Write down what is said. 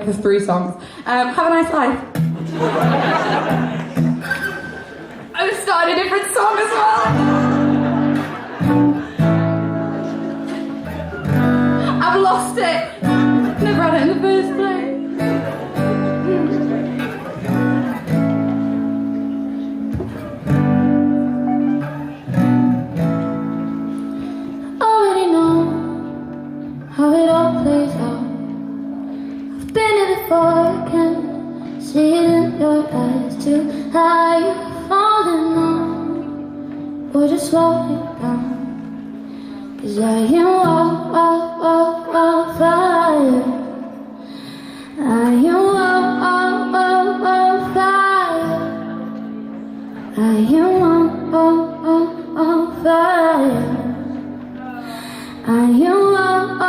for 3 songs. Have a nice life. I was starting a different song as well. I've lost it. Never had it in the first place. Already know how it all plays out. I've been here before, I can see it in your eyes too. How you falling on, or just slow it down. 'Cause I am wildfire. I am wildfire. I am wildfire. I am wildfire.